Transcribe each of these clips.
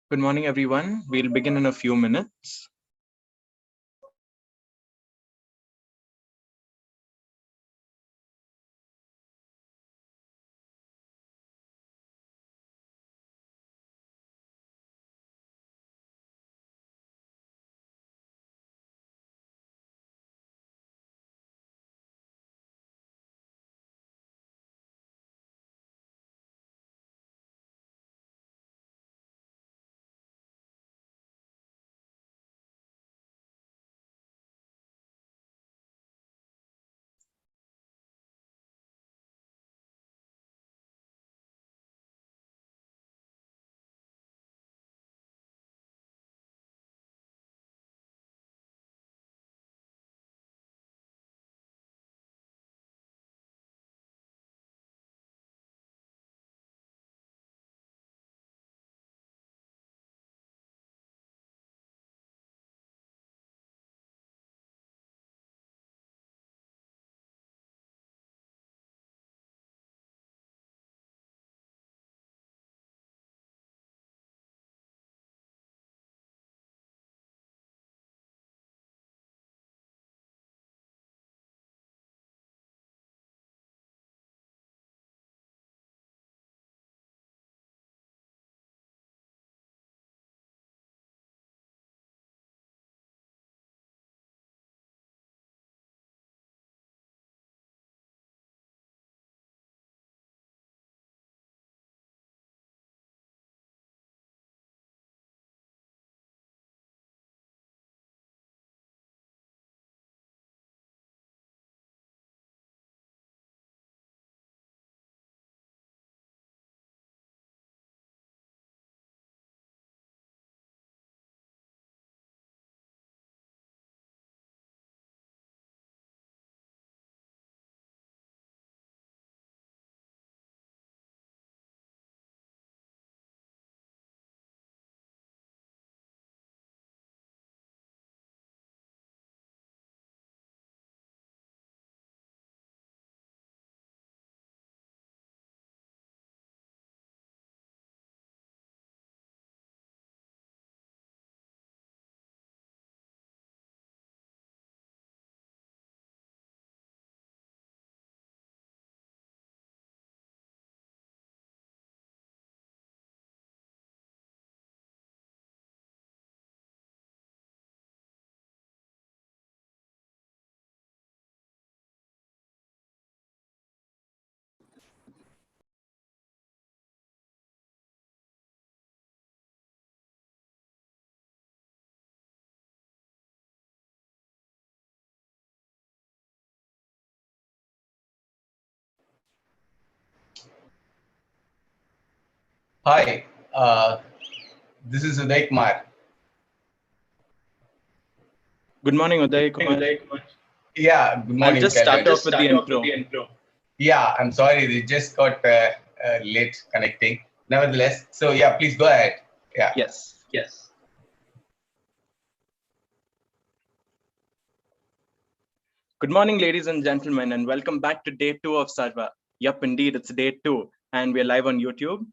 Good morning, everyone. We'll begin in a few minutes. Hi, this is Udaya Kumar. Good morning, Udaya Kumar. Yeah, good morning. I'll just start off with the intro. Yeah, I'm sorry, we just got late connecting. Nevertheless, so yeah, please go ahead. Yeah. Yes. Good morning, ladies and gentlemen, and welcome back to day 2 of Sarva. Yup, indeed, it's day 2, and we're live on YouTube.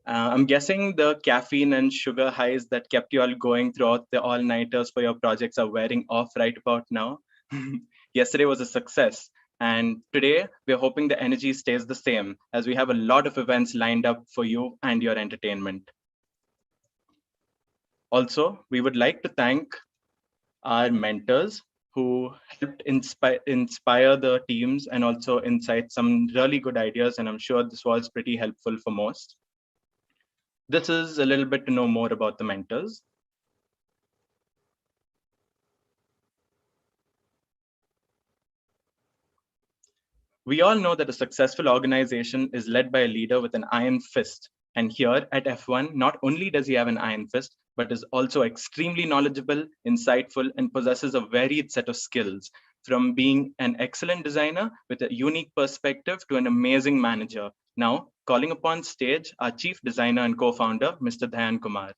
I'm guessing the caffeine and sugar highs that kept you all going throughout the all-nighters for your projects are wearing off right about now. Yesterday was a success, and today we're hoping the energy stays the same as we have a lot of events lined up for you and your entertainment. Also, we would like to thank our mentors who helped inspire the teams and also incite some really good ideas. And I'm sure this was pretty helpful for most. This is a little bit to know more about the mentors. We all know that a successful organization is led by a leader with an iron fist. And here at F1, not only does he have an iron fist, but is also extremely knowledgeable, insightful, and possesses a varied set of skills, from being an excellent designer with a unique perspective to an amazing manager. Now, calling upon stage our chief designer and co-founder, Mr. Kumar.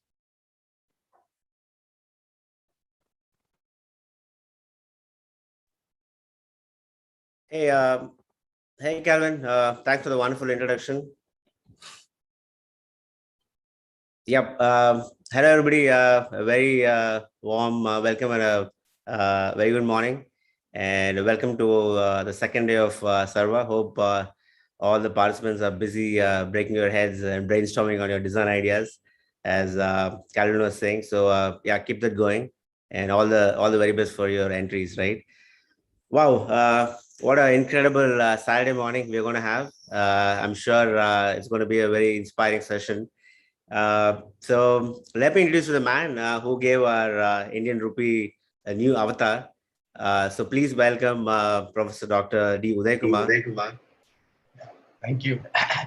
Hey, Calvin. Thanks for the wonderful introduction. Yep. Hello, everybody. A very warm welcome and a very good morning. And welcome to the second day of Sarva. Hope all the participants are busy breaking your heads and brainstorming on your design ideas, as Calvin was saying. So, yeah, keep that going. And all the very best for your entries, right? Wow, what an incredible Saturday morning we're going to have. I'm sure it's going to be a very inspiring session. So let me introduce you the man who gave our Indian Rupee a new avatar. So please welcome Professor Dr. D. Uday Kumar. Thank you.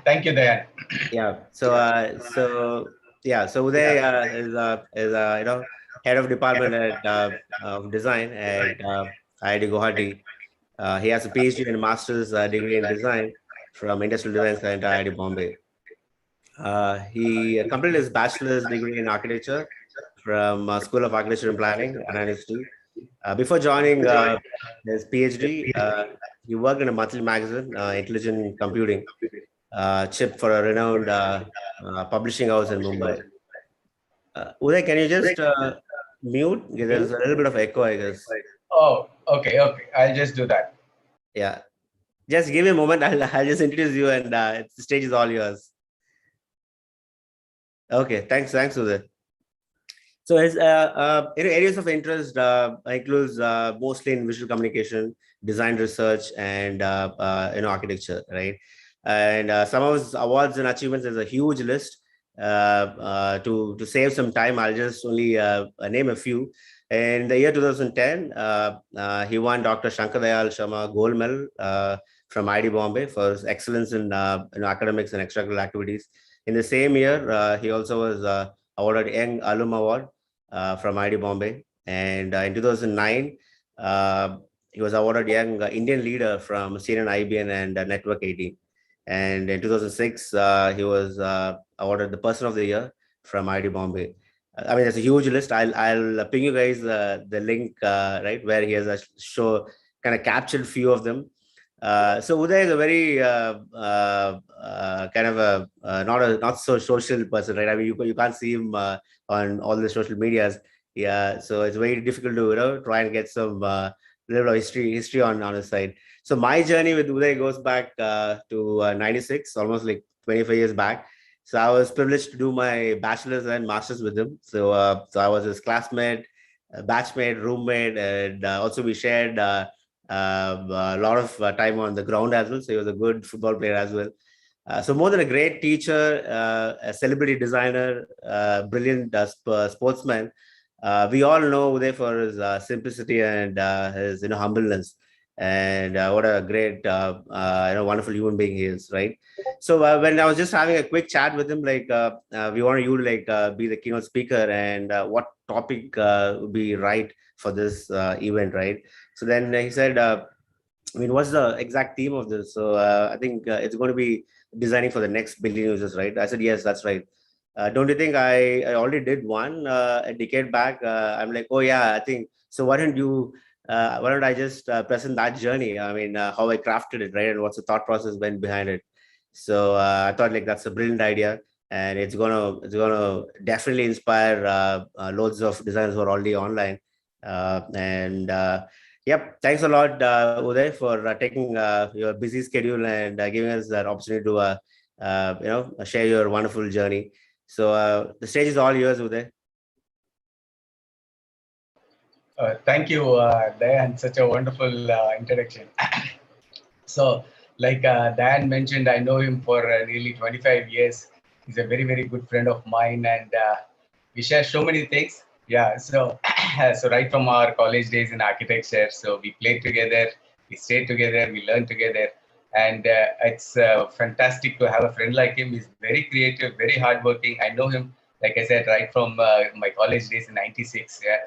Thank you, Dayan. Yeah. So Uday is head of department at of design at IIT Guwahati. He has a PhD and master's degree in design from Industrial Design Center, IIT Bombay. He completed his bachelor's degree in architecture from School of Architecture and Planning at NST. Before joining his PhD, he worked in a monthly magazine, Intelligent Computing, chip for a renowned publishing house in Mumbai. Uday, can you just mute? There's a little bit of echo, I guess. Oh, okay. I'll just do that. Yeah. Just give me a moment. I'll just introduce you, and the stage is all yours. Okay. Thanks, Uday. So his areas of interest includes mostly in visual communication, design research, and architecture, right? And some of his awards and achievements is a huge list. To save some time, I'll just only name a few. In the year 2010, he won Dr. Shankar Dayal Sharma Gold Medal from IIT Bombay for his excellence in academics and extracurricular activities. In the same year, he also was awarded Young Alum Award from IIT Bombay. And in 2009, he was awarded Young Indian Leader from CNN IBN and Network 18. And in 2006, he was awarded the Person of the Year from IIT Bombay. I mean, it's a huge list. I'll ping you guys the link, right, where he has a show kind of captured few of them. So Uday is a very kind of a not so social person, right? I mean, you can't see him on all the social medias. Yeah, so it's very difficult to try and get some little history on his side. So my journey with Uday goes back to '96, almost like 25 years back. So I was privileged to do my bachelor's and master's with him. So I was his classmate, batchmate, roommate, and also we shared a lot of time on the ground as well. So he was a good football player as well. So more than a great teacher, a celebrity designer, brilliant sportsman, we all know Uday for his simplicity and his humbleness. And what a great, wonderful human being he is, right? So when I was just having a quick chat with him, like we want you to be the keynote speaker, and what topic would be right for this event, right? So then he said, I mean, what's the exact theme of this? So I think it's going to be designing for the next billion users, right? I said, yes, that's right. Don't you think I already did one a decade back? I'm like, oh yeah, I think so. Why don't I just present that journey? I mean, how I crafted it, right? And what's the thought process went behind it? So I thought like that's a brilliant idea, and it's gonna definitely inspire loads of designers who are already online. And Yep, thanks a lot, Uday, for taking your busy schedule and giving us that opportunity to share your wonderful journey. So the stage is all yours, Uday. Thank you, Dayan. Such a wonderful introduction. So, like Dan mentioned, I know him for nearly 25 years. He's a very, very good friend of mine, and we share so many things. Yeah, so so right from our college days in architecture, so we played together, we stayed together, we learned together, and it's fantastic to have a friend like him. He's very creative, very hardworking. I know him, like I said, right from my college days in '96. Yeah,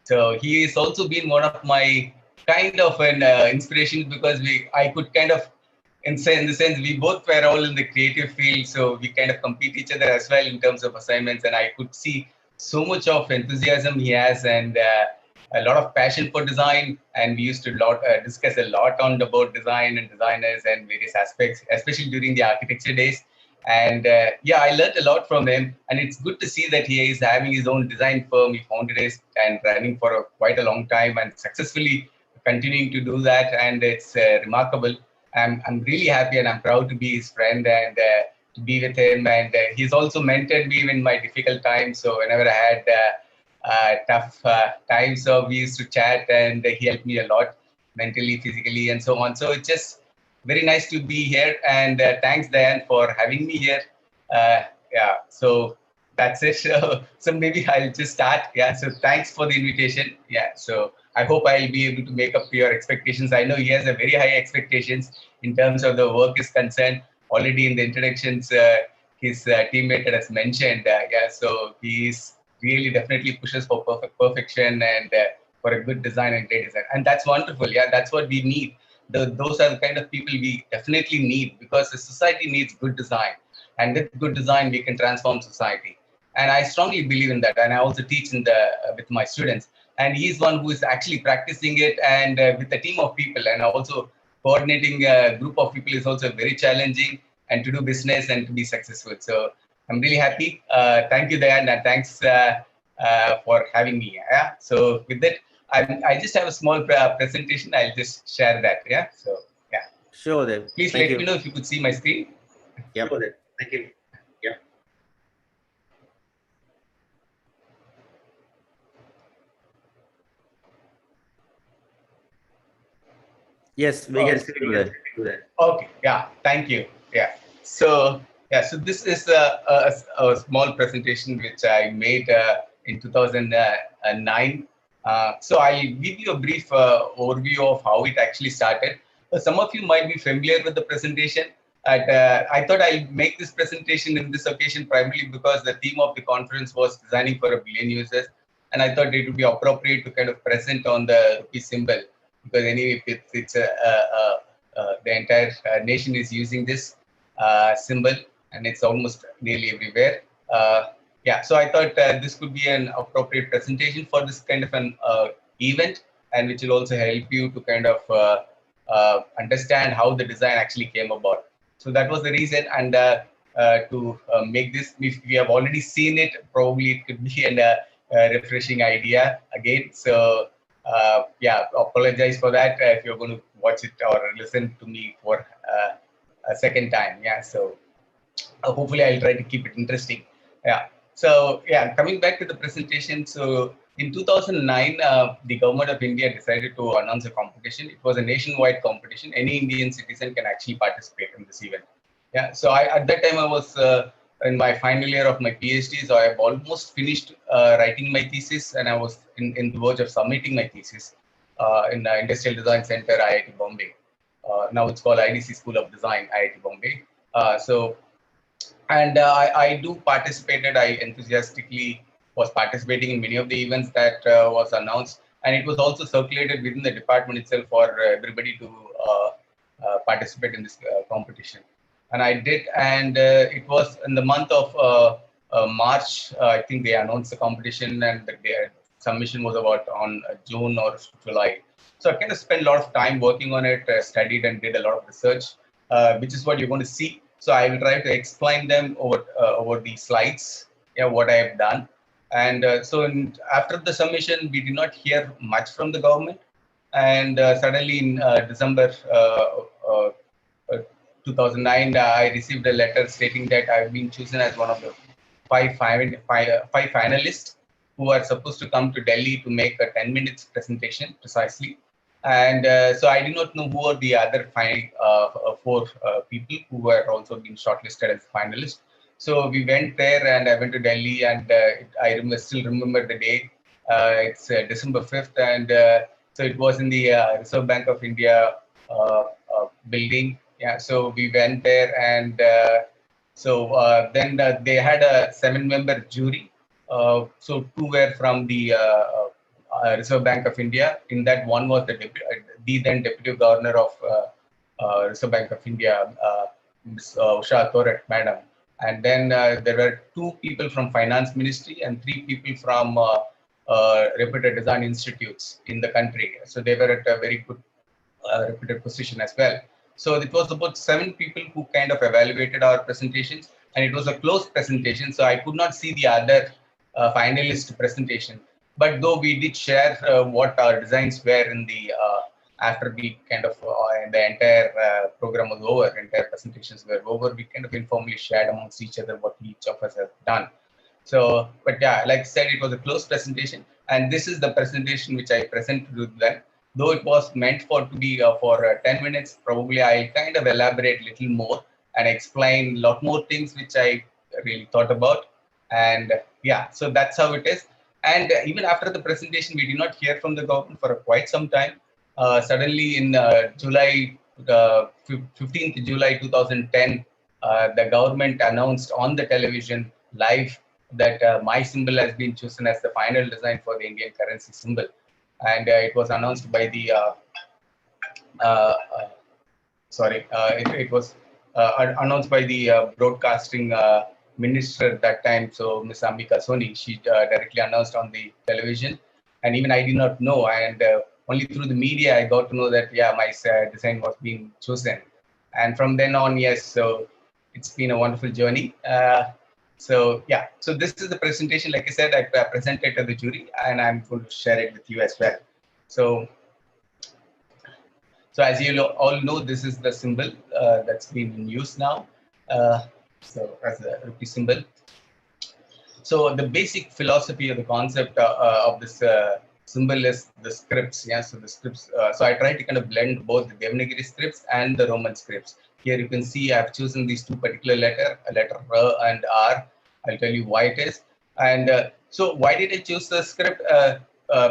so he has also been one of my kind of an inspiration because I could kind of in the sense we both were all in the creative field, so we kind of compete each other as well in terms of assignments, and I could see so much of enthusiasm he has and a lot of passion for design, and we used to discuss a lot on about design and designers and various aspects, especially during the architecture days. And yeah, I learned a lot from him, and it's good to see that he is having his own design firm. He founded it and running for quite a long time and successfully continuing to do that, and it's remarkable. I'm really happy and I'm proud to be his friend and to be with him. And he's also mentored me in my difficult times. So whenever I had tough times, so we used to chat, and he helped me a lot mentally, physically, and so on. So it's just very nice to be here. And thanks, Diane, for having me here. Uh, yeah, so that's it. So maybe I'll just start. Yeah, so thanks for the invitation. Yeah, so I hope I'll be able to make up to your expectations. I know he has a very high expectations in terms of the work is concerned. Already in the introductions, his teammate has mentioned. Yeah, so he's really definitely pushes for perfection and for a good design and great design. And that's wonderful. Yeah, that's what we need. Those are the kind of people we definitely need, because the society needs good design. And with good design, we can transform society. And I strongly believe in that. And I also teach in the with my students. And he's one who is actually practicing it, and with a team of people, and also coordinating a group of people is also very challenging, and to do business and to be successful. So I'm really happy. Thank you, Dayan, and thanks for having me. Yeah. So with that, I just have a small presentation. I'll just share that. Yeah. So yeah. Sure, Dev. Please Thank let you. me know if you could see my screen. Yep. Sure, Dev. Thank you. Yeah. Yes, we can Yes, see we you can there. do that. Okay, yeah, thank you. Yeah, so yeah, so this is a small presentation which I made in 2009. So I'll give you a brief overview of how it actually started. Some of you might be familiar with the presentation. I thought I'll make this presentation in this occasion primarily because the theme of the conference was designing for a billion users, and I thought it would be appropriate to kind of present on the rupee symbol, because anyway, the entire nation is using this symbol, and it's almost nearly everywhere. Yeah, so I thought this could be an appropriate presentation for this kind of an event, and which will also help you to kind of understand how the design actually came about. So that was the reason, and to make this, if we have already seen it, probably it could be a refreshing idea again. So yeah, apologize for that if you're going to watch it or listen to me for a second time. Yeah, so hopefully I'll try to keep it interesting. Yeah. So yeah, coming back to the presentation. So in 2009, the government of India decided to announce a competition. It was a nationwide competition. Any Indian citizen can actually participate in this event. Yeah. So at that time I was in my final year of my PhD. So I have almost finished writing my thesis, and I was in the verge of submitting my thesis in the Industrial Design Center, IIT Bombay. Now it's called IDC School of Design, IIT Bombay. So and I do participated. I enthusiastically was participating in many of the events that was announced, and it was also circulated within the department itself for everybody to participate in this competition. And I did, and it was in the month of March. I think they announced the competition, and the submission was about on June or July. So I kind of spent a lot of time working on it, studied and did a lot of research, which is what you're going to see. So I will try to explain them over the slides, yeah, what I have done. And after the submission, we did not hear much from the government. And suddenly in December 2009, I received a letter stating that I've been chosen as one of the five finalists who are supposed to come to Delhi to make a 10 minutes presentation precisely. And so I did not know who are the other four people who were also being shortlisted as finalists. So we went there, and I went to Delhi, and still remember the day. It's December 5th, and so it was in the Reserve Bank of India building. Yeah, so we went there, and then they had a 7-member jury. So two were from the Reserve Bank of India. In that, one was the then Deputy Governor of Reserve Bank of India, Ms. Usha Thorat, Madam. And then there were 2 people from Finance Ministry and 3 people from reputed design institutes in the country. So they were at a very good reputed position as well. So it was about 7 people who kind of evaluated our presentations. and it was a closed presentation, so I could not see the other finalist presentation. But though we did share what our designs were in the after we kind of the entire program was over, entire presentations were over, we kind of informally shared amongst each other what each of us have done. So, but yeah, like I said, it was a closed presentation, and this is the presentation which I presented with them. Though it was meant for to be for 10 minutes, probably I'll kind of elaborate a little more and explain a lot more things which I really thought about. And yeah, so that's how it is. And even after the presentation, we did not hear from the government for quite some time. Suddenly in July, 15th July 2010, the government announced on the television live that my symbol has been chosen as the final design for the Indian currency symbol. And it was announced by the uh, uh, it was announced by the broadcasting minister at that time. So Ms. Ambika Soni, she directly announced on the television, and even I did not know. And only through the media I got to know that yeah, my design was being chosen. And from then on, yes, so it's been a wonderful journey. So yeah, so this is the presentation. Like I said, I presented to the jury, and I'm going to share it with you as well. So as you all know, this is the symbol that's been in use now. So as a rupee symbol. So the basic philosophy of the concept of this symbol is the scripts. Yeah, so the scripts. So I try to kind of blend both the Devanagari scripts and the Roman scripts. Here you can see I've chosen these two particular letter R and R. I'll tell you why it is. And so why did I choose the script?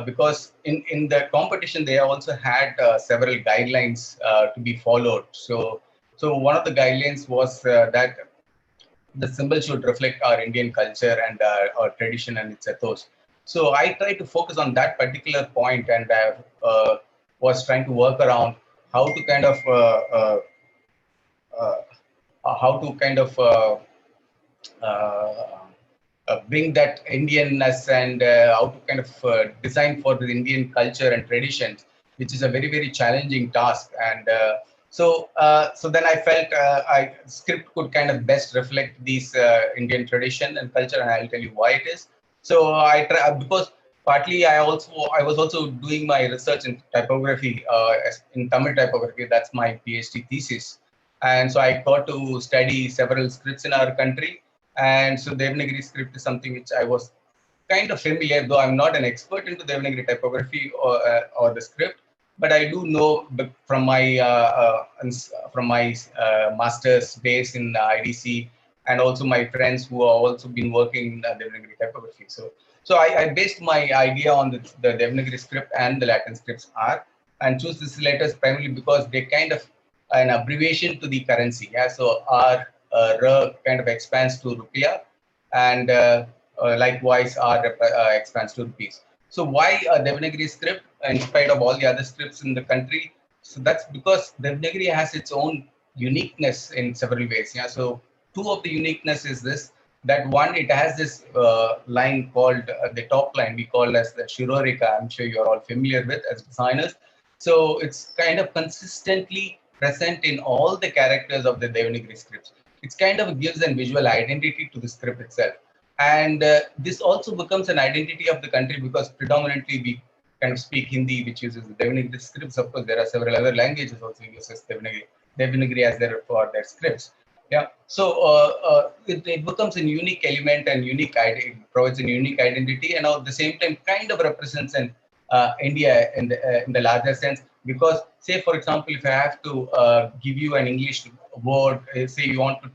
Because in the competition, they also had several guidelines to be followed. So one of the guidelines was that the symbol should reflect our Indian culture and our tradition and its ethos. So I tried to focus on that particular point, and I was trying to work around how to kind of uh, bring that Indianness and how to kind of design for the Indian culture and traditions, which is a very, very challenging task. And so then I felt script could kind of best reflect these Indian tradition and culture, and I'll tell you why it is. So I try because partly I was also doing my research in typography, in Tamil typography. That's my PhD thesis, and so I got to study several scripts in our country. And so Devanagari script is something which I was kind of familiar, though I'm not an expert into Devanagari typography or the script, but I do know from my master's base in IDC, and also my friends who have also been working in Devanagari typography. So I based my idea on the Devanagari script and the Latin scripts R, and choose these letters primarily because they kind of an abbreviation to the currency. Yeah, so R kind of expands to rupiah, and likewise R expands to rupees. So why Devanagari script in spite of all the other scripts in the country? So that's because Devanagari has its own uniqueness in several ways. Yeah. So two of the uniqueness is this, that one, it has this line called the top line we call as the Shirorika. I'm sure you're all familiar with as designers. So it's kind of consistently present in all the characters of the Devanagari scripts. It kind of gives a visual identity to the script itself. And this also becomes an identity of the country because predominantly we kind of speak Hindi, which uses the Devanagari scripts. Of course, there are several other languages also uses Devanagari as for their scripts. Yeah, so it becomes a unique element and unique identity, provides a unique identity, and at the same time kind of represents an India in the larger sense. Because say, for example, if I have to give you an English word, say you want to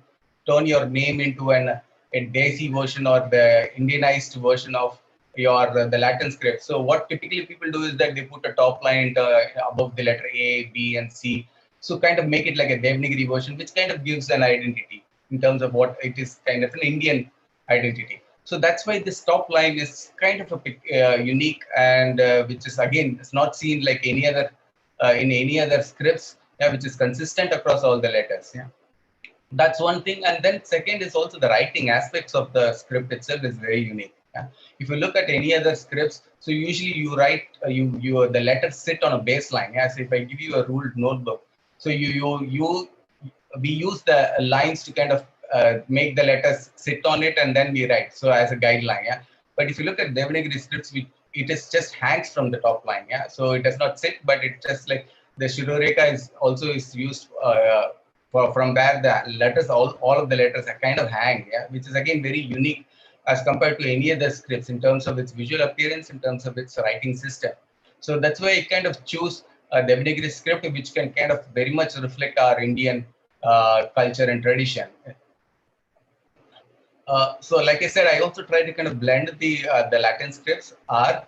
turn your name into a Desi version or the Indianized version of your the Latin script. So what typically people do is that they put a top line above the letter A, B, and C. So kind of make it like a Devanagari version, which kind of gives an identity in terms of what it is, kind of an Indian identity. So that's why this top line is kind of a unique, and which is again, it's not seen like any other in any other scripts, yeah, which is consistent across all the letters. Yeah, that's one thing. And then second is also the writing aspects of the script itself is very unique. Yeah? If you look at any other scripts, so usually you write the letters sit on a baseline. Yeah, so if I give you a ruled notebook, so we use the lines to kind of make the letters sit on it and then we write. So as a guideline, yeah. But if you look at Devanagari scripts, it is just hangs from the top line, yeah. So it does not sit, but it just like the Shiroreka is also used from where the letters, all of the letters are kind of hang, yeah, which is again very unique as compared to any other scripts in terms of its visual appearance, in terms of its writing system. So that's why I kind of choose a Devanagari script, which can kind of very much reflect our Indian culture and tradition. So like I said, I also try to kind of blend the Latin scripts R,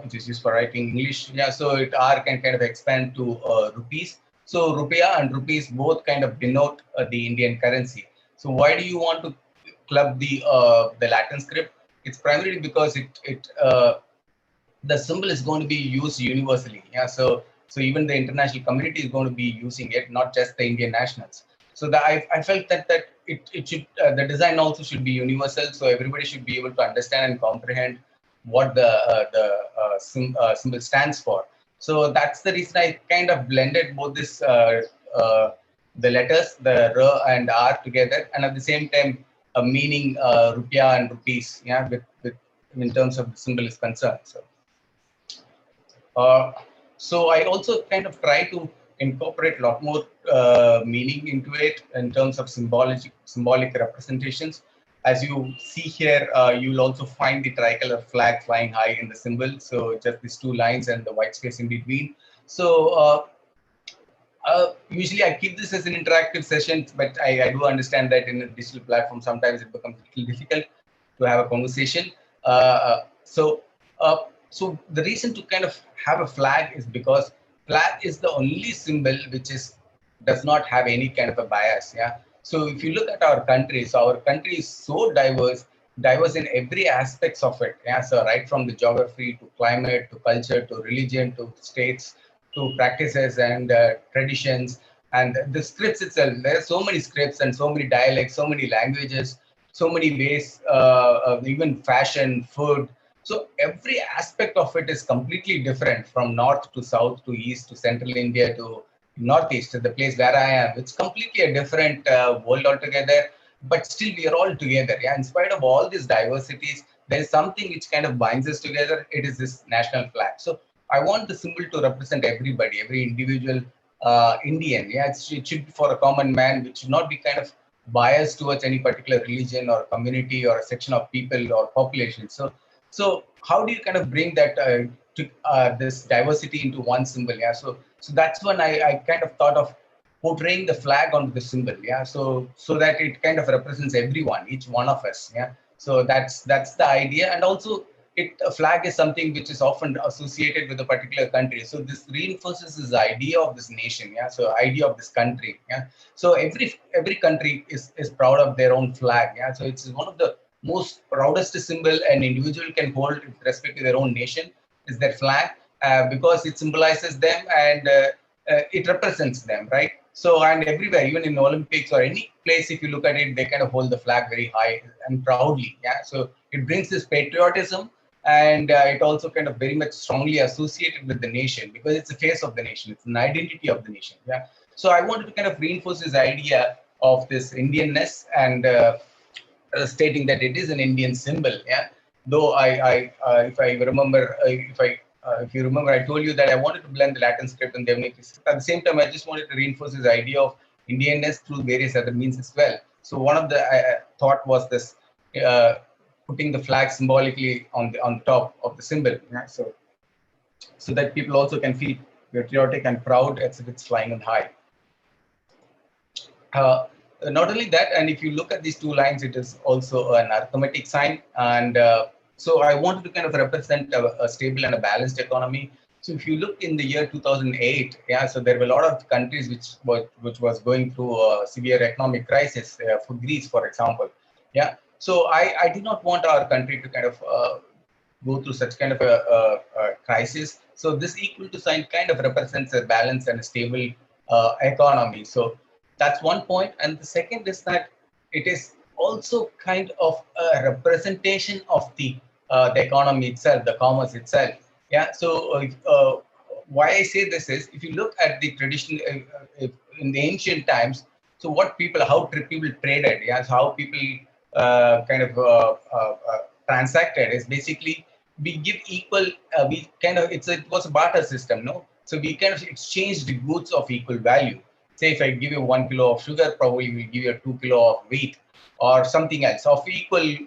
which is used for writing English. Yeah, so R can kind of expand to rupees. So rupiah and rupees both kind of denote the Indian currency. So why do you want to club the Latin script? It's primarily because the symbol is going to be used universally. Yeah, so even the international community is going to be using it, not just the Indian nationals. So I felt that it should the design also should be universal, so everybody should be able to understand and comprehend what the symbol stands for. So that's the reason I kind of blended both this the letters, the R and R together, and at the same time meaning rupiah and rupees. Yeah, with in terms of the symbol is concerned. Uh, so I also kind of try to incorporate a lot more meaning into it in terms of symbolic representations. As you see here, you'll also find the tricolor flag flying high in the symbol. So just these two lines and the white space in between. So usually I keep this as an interactive session, but I do understand that in a digital platform, sometimes it becomes a little difficult to have a conversation. So the reason to kind of have a flag is because flag is the only symbol which does not have any kind of a bias. Yeah. So if you look at our country, so our country is so diverse in every aspects of it. Yeah. So right from the geography to climate to culture to religion to states to practices and traditions and the scripts itself. There are so many scripts and so many dialects, so many languages, so many ways, even fashion, food. So every aspect of it is completely different from north to south to east to central India to northeast, to the place where I am. It's completely a different world altogether, but still we are all together. Yeah, in spite of all these diversities, there is something which kind of binds us together. It is this national flag. So I want the symbol to represent everybody, every individual Indian. Yeah, it should be for a common man, which should not be kind of biased towards any particular religion or community or a section of people or population. So how do you kind of bring that to this diversity into one symbol? Yeah, so that's when I kind of thought of portraying the flag onto the symbol. Yeah, so that it kind of represents everyone, each one of us. Yeah, so that's the idea, and also a flag is something which is often associated with a particular country. So this reinforces this idea of this nation. Yeah, so idea of this country. Yeah, so every country is proud of their own flag. Yeah, so it's one of the most proudest symbol an individual can hold with respect to their own nation is their flag, because it symbolizes them and it represents them, right? So, and everywhere, even in Olympics or any place, if you look at it, they kind of hold the flag very high and proudly. Yeah, so it brings this patriotism, and it also kind of very much strongly associated with the nation because it's the face of the nation, it's an identity of the nation. Yeah, so I wanted to kind of reinforce this idea of this Indianness and stating that it is an Indian symbol. Yeah, though if I remember, if you remember, I told you that I wanted to blend the Latin script and the Devanagari script. At the same time, I just wanted to reinforce this idea of Indianness through various other means as well. So one of the thought was this putting the flag symbolically on the top of the symbol. Yeah? So that people also can feel patriotic and proud as if it's flying on high. Not only that, and if you look at these two lines, it is also an arithmetic sign. And so I wanted to kind of represent a stable and a balanced economy. So if you look in the year 2008, yeah, so there were a lot of countries which was going through a severe economic crisis, for Greece, for example. Yeah, so I did not want our country to kind of go through such kind of a crisis. So this equal to sign kind of represents a balanced and a stable economy. So that's one point. And the second is that it is also kind of a representation of the economy itself, the commerce itself. Yeah. So why I say this is, if you look at the tradition in the ancient times, So how people traded, yeah, so how people transacted is basically we give equal, it was a barter system, no? So we kind of exchanged the goods of equal value. Say if I give you 1 kilo of sugar, probably we'll give you 2 kilo of wheat or something else of equal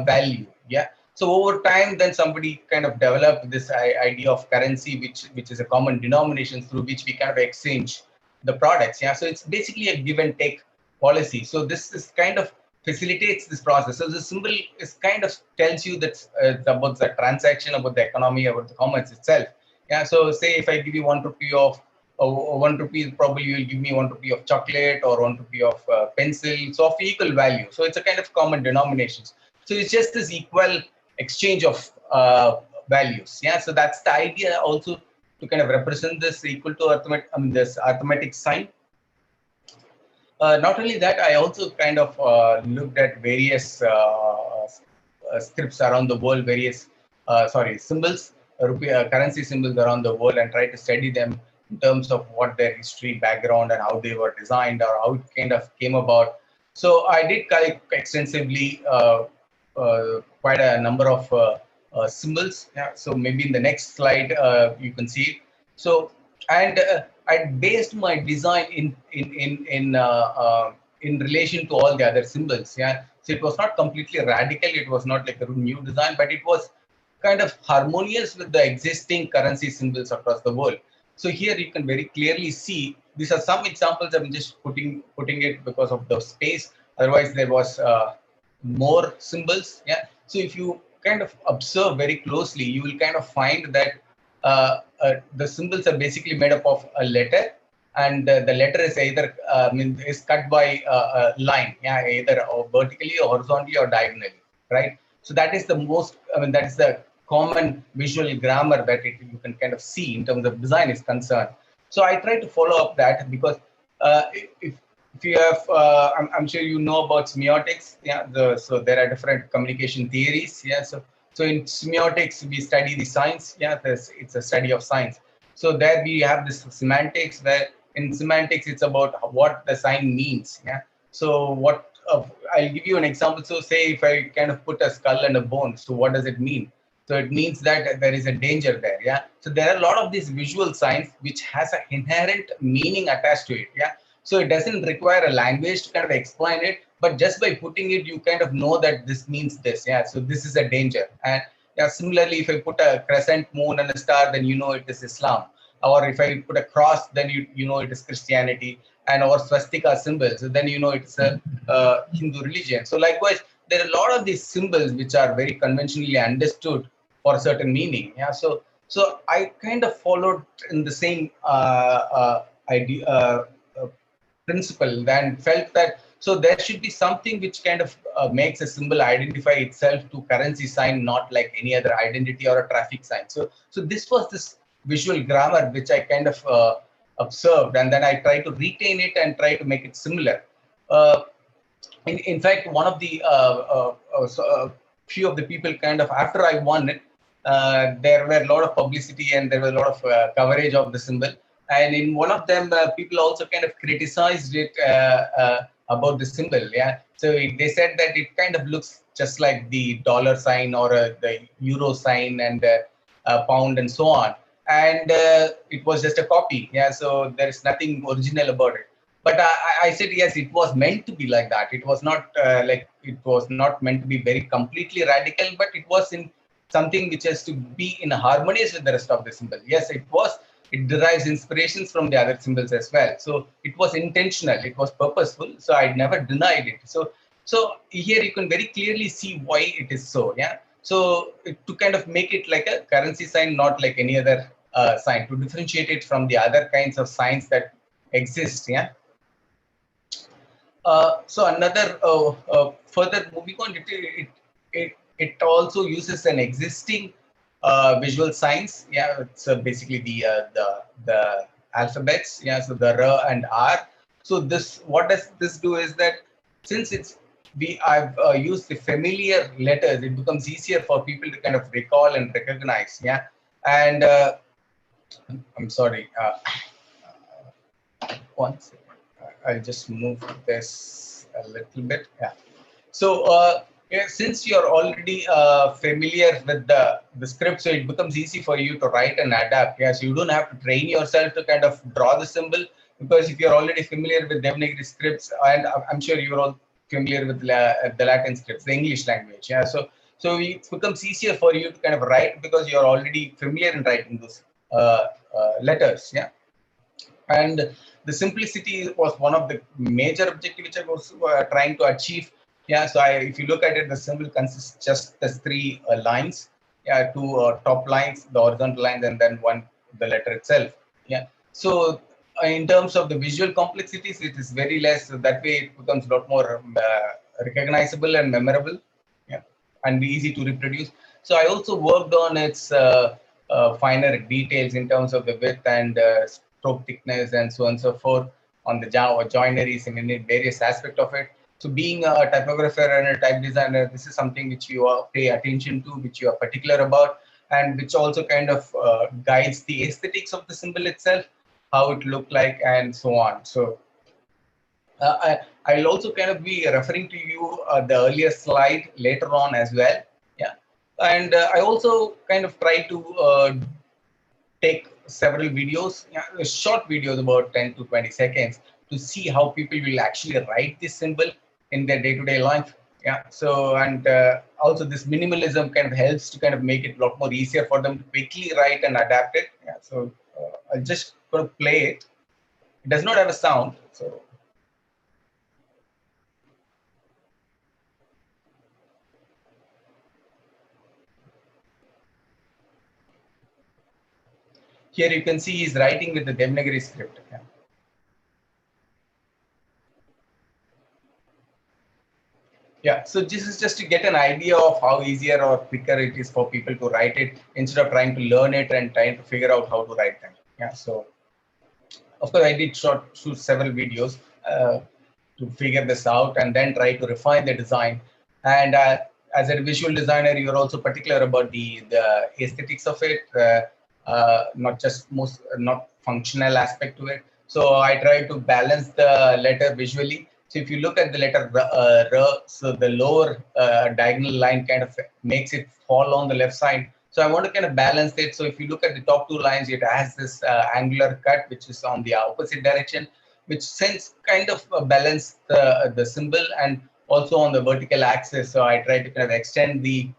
value, yeah. So over time, then somebody kind of developed this idea of currency, which is a common denomination through which we kind of exchange the products, yeah. So it's basically a give and take policy. So this is kind of facilitates this process. So the symbol is kind of tells you that it's about the transaction, about the economy, about the commerce itself. Yeah. So say if I give you 1 rupee of 1 rupee, probably you will give me 1 rupee of chocolate or 1 rupee of pencil. So of equal value. So it's a kind of common denominations. So it's just this equal exchange of values. Yeah. So that's the idea also to kind of represent this equal to arithmetic, this arithmetic sign. Not only that, I also kind of looked at various scripts around the world, symbols, currency symbols around the world, and try to study them in terms of what their history, background, and how they were designed or how it kind of came about. So I did collect extensively quite a number of symbols. Yeah. So maybe in the next slide you can see it. So and I based my design in relation to all the other symbols. Yeah, so it was not completely radical. It was not like a new design, but it was kind of harmonious with the existing currency symbols across the world. So here you can very clearly see these are some examples. I'm just putting it because of the space. Otherwise, there was more symbols. Yeah. So if you kind of observe very closely, you will kind of find that the symbols are basically made up of a letter, and the letter is either is cut by a line, yeah, either vertically or horizontally or diagonally, right? So that is the most, that is the common visual grammar that you can kind of see in terms of design is concerned. So I try to follow up that because if you have, I'm sure you know about semiotics, yeah. So there are different communication theories, yeah. So in semiotics, we study the science. Yeah, it's a study of science. So there we have this semantics, where in semantics, it's about what the sign means. Yeah. So I'll give you an example. So say if I kind of put a skull and a bone, so what does it mean? So it means that there is a danger there. Yeah. So there are a lot of these visual signs which has an inherent meaning attached to it. Yeah. So it doesn't require a language to kind of explain it, but just by putting it, you kind of know that this means this. Yeah. So this is a danger. And yeah, similarly, if I put a crescent moon and a star, then you know it is Islam. Or if I put a cross, then you know it is Christianity. And or swastika symbols, so then you know it's a Hindu religion. So likewise, there are a lot of these symbols which are very conventionally understood for a certain meaning. Yeah. So I kind of followed in the same idea. Principle, then felt that so there should be something which kind of makes a symbol identify itself to currency sign, not like any other identity or a traffic sign. So this was this visual grammar which I kind of observed, and then I try to retain it and try to make it similar. In fact, one of the few of the people kind of after I won it, there were a lot of publicity and there was a lot of coverage of the symbol. And in one of them, people also kind of criticized it about the symbol. Yeah, so they said that it kind of looks just like the dollar sign or the euro sign and pound and so on. And it was just a copy. Yeah, so there is nothing original about it. But I said yes, it was meant to be like that. It was not it was not meant to be very completely radical, but it was in something which has to be in harmonious with the rest of the symbol. Yes, it was. It derives inspirations from the other symbols as well. So it was intentional. It was purposeful. So I never denied it. So here you can very clearly see why it is so. Yeah. So to kind of make it like a currency sign, not like any other sign, to differentiate it from the other kinds of signs that exist. Yeah. So another further moving on, it also uses an existing visual signs. Yeah, it's basically the alphabets. Yeah, so the R and R. So this, what does this do is that since I've used the familiar letters, it becomes easier for people to kind of recall and recognize. Yeah, and I'm sorry. One second. I'll just move this a little bit. Yeah. So yeah, since you're already familiar with the script, so it becomes easy for you to write and adapt. Yeah, so you don't have to train yourself to kind of draw the symbol, because if you're already familiar with Devanagari scripts, and I'm sure you're all familiar with the Latin scripts, the English language. Yeah, so it becomes easier for you to kind of write because you're already familiar in writing those letters. Yeah. And the simplicity was one of the major objectives which I was trying to achieve. Yeah, so if you look at it, the symbol consists just the three lines. Yeah, two top lines, the horizontal lines, and then one the letter itself. Yeah, so in terms of the visual complexities, it is very less. So that way, it becomes a lot more recognizable and memorable. Yeah, and easy to reproduce. So I also worked on its finer details in terms of the width and stroke thickness and so on and so forth on the joineries and in various aspects of it. So being a typographer and a type designer, this is something which you pay attention to, which you are particular about, and which also kind of guides the aesthetics of the symbol itself, how it looked like, and so on. So I'll also kind of be referring to you the earlier slide later on as well. Yeah, and I also kind of try to take several videos, short videos about 10 to 20 seconds to see how people will actually write this symbol in their day-to-day life. Yeah. So, and also this minimalism kind of helps to kind of make it a lot more easier for them to quickly write and adapt it. Yeah. So I'll just going to play it. It does not have a sound. So here you can see he's writing with the Devanagari script. Yeah. Yeah, so this is just to get an idea of how easier or quicker it is for people to write it instead of trying to learn it and trying to figure out how to write them. Yeah, so of course I did shoot several videos to figure this out and then try to refine the design. And as a visual designer, you're also particular about the aesthetics of it, not just not functional aspect to it. So I try to balance the letter visually. So if you look at the letter R, so the lower diagonal line kind of makes it fall on the left side. So I want to kind of balance it. So if you look at the top two lines, it has this angular cut, which is on the opposite direction, which since kind of balance the symbol and also on the vertical axis. So I try to kind of extend the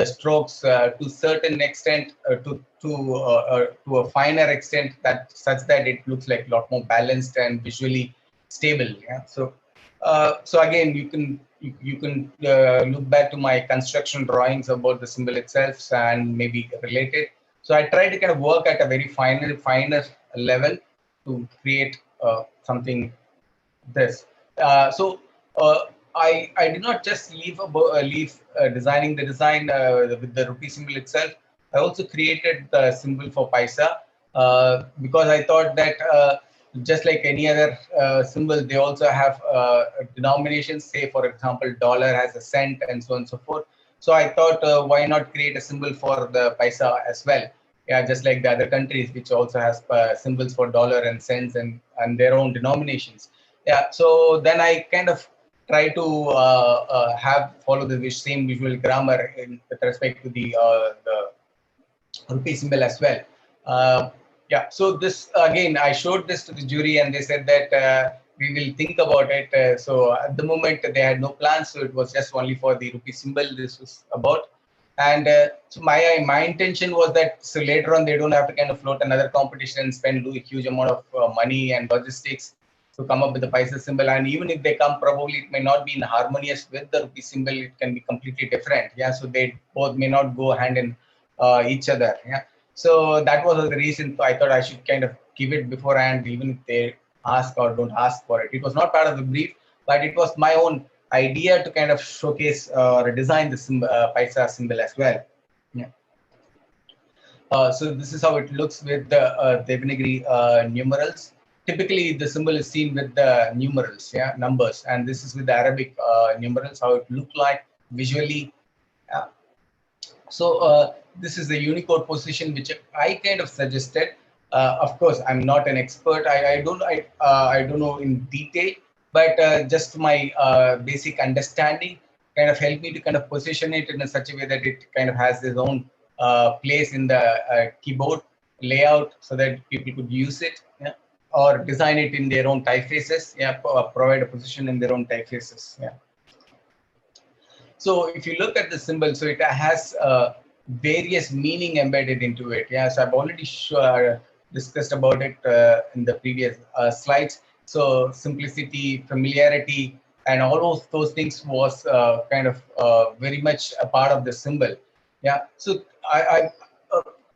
strokes to certain extent to a finer extent that such that it looks like a lot more balanced and visually stable. Yeah. So again, you can look back to my construction drawings about the symbol itself and maybe relate it. So I try to kind of work at a very finer level to create something this. So I did not just leave designing the design with the rupee symbol itself. I also created the symbol for paisa because I thought that just like any other symbol, they also have denominations. Say, for example, dollar has a cent and so on and so forth. So I thought, why not create a symbol for the paisa as well? Yeah, just like the other countries, which also has symbols for dollar and cents and their own denominations. Yeah, so then I kind of try to follow the same visual grammar with respect to the rupee symbol as well. Yeah, so this again, I showed this to the jury and they said that we will think about it. So at the moment they had no plans, so it was just only for the rupee symbol this was about. And so my intention was that so later on they don't have to kind of float another competition and spend a huge amount of money and logistics to come up with the paisa symbol. And even if they come, probably it may not be in harmonious with the rupee symbol. It can be completely different. Yeah, so they both may not go hand in each other. Yeah. So that was the reason I thought I should kind of give it beforehand, even if they ask or don't ask for it. It was not part of the brief, but it was my own idea to kind of showcase or design the paisa symbol as well. Yeah. So this is how it looks with the Devanagari numerals. Typically, the symbol is seen with the numerals, yeah, numbers, and this is with the Arabic numerals, how it look like visually. Yeah. So this is the Unicode position, which I kind of suggested. Of course, I'm not an expert. I don't know in detail, but just my basic understanding kind of helped me to kind of position it in such a way that it kind of has its own place in the keyboard layout, so that people could use it, yeah, or design it in their own typefaces, yeah, provide a position in their own typefaces, yeah. So if you look at the symbol, so it has various meaning embedded into it. Yeah, so I've already discussed about it in the previous slides. So simplicity, familiarity, and all of those things was kind of very much a part of the symbol. Yeah, so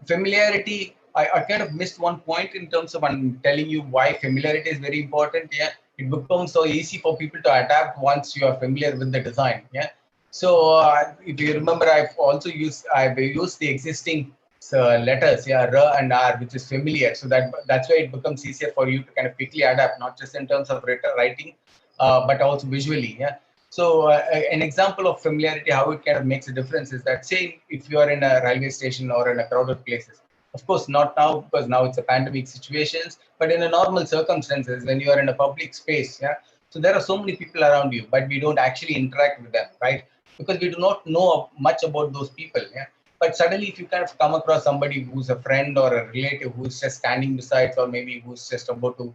familiarity, I kind of missed one point in terms of I'm telling you why familiarity is very important. Yeah, it becomes so easy for people to adapt once you are familiar with the design. Yeah, so if you remember, I've used the existing letters, yeah, R and R, which is familiar. So that's why it becomes easier for you to kind of quickly adapt, not just in terms of writing, but also visually. Yeah. So an example of familiarity, how it kind of makes a difference is that, say, if you are in a railway station or in a crowded places, of course, not now because now it's a pandemic situations, but in a normal circumstances, when you are in a public space, yeah, so there are so many people around you, but we don't actually interact with them, right? Because we do not know much about those people. Yeah. But suddenly, if you kind of come across somebody who's a friend or a relative who's just standing beside, or maybe who's just about to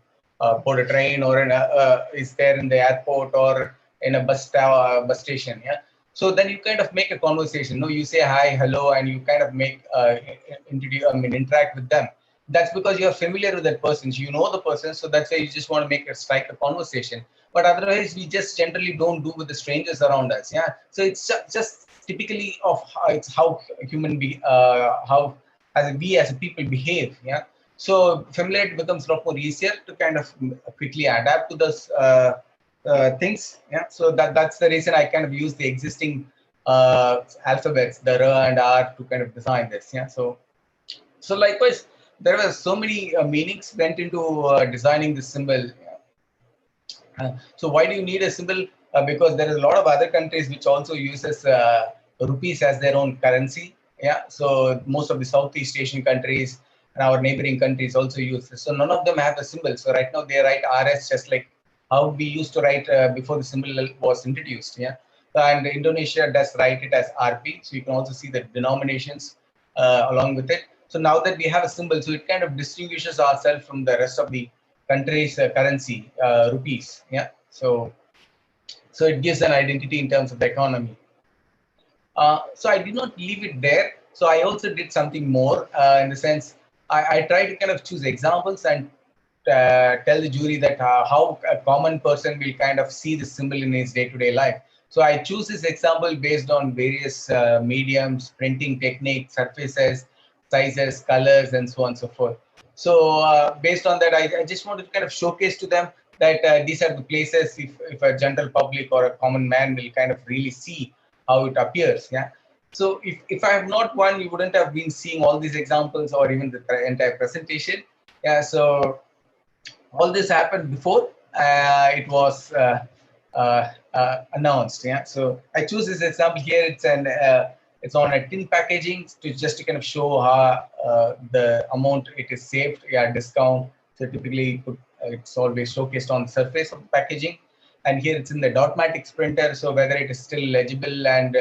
board a train, or is there in the airport or in a bus station, yeah. So then you kind of make a conversation. No, you say hi, hello, and you kind of make interact with them. That's because you're familiar with that person. You know the person, so that's why you just want to strike a conversation. But otherwise, we just generally don't do with the strangers around us. Yeah. So it's just typically of how human be how as we as a people behave. Yeah. So familiarity becomes a lot more easier to kind of quickly adapt to those things. Yeah. So that's the reason I kind of use the existing alphabets, the R and R, to kind of design this. Yeah. So likewise, there were so many meanings went into designing this symbol. So why do you need a symbol? Because there is a lot of other countries which also uses rupees as their own currency. Yeah. So most of the Southeast Asian countries and our neighboring countries also use this. So none of them have a symbol. So right now they write RS just like how we used to write before the symbol was introduced. Yeah. And Indonesia does write it as RP. So you can also see the denominations along with it. So now that we have a symbol, so it kind of distinguishes ourselves from the rest of the country's currency, rupees. Yeah. So it gives an identity in terms of the economy. So I did not leave it there. So I also did something more in the sense I try to kind of choose examples and tell the jury that how a common person will kind of see this symbol in his day-to-day life. So I choose this example based on various mediums, printing techniques, surfaces, sizes, colors, and so on and so forth. So based on that, I just wanted to kind of showcase to them that these are the places if a general public or a common man will kind of really see how it appears. Yeah. So if I have not won, you wouldn't have been seeing all these examples or even the entire presentation. Yeah. So all this happened before it was announced. Yeah. So I choose this example here. It's on a tin packaging to just to kind of show how the amount it is saved. Yeah, discount. So typically it's always showcased on the surface of the packaging, and here it's in the Dotmatics printer. So whether it is still legible and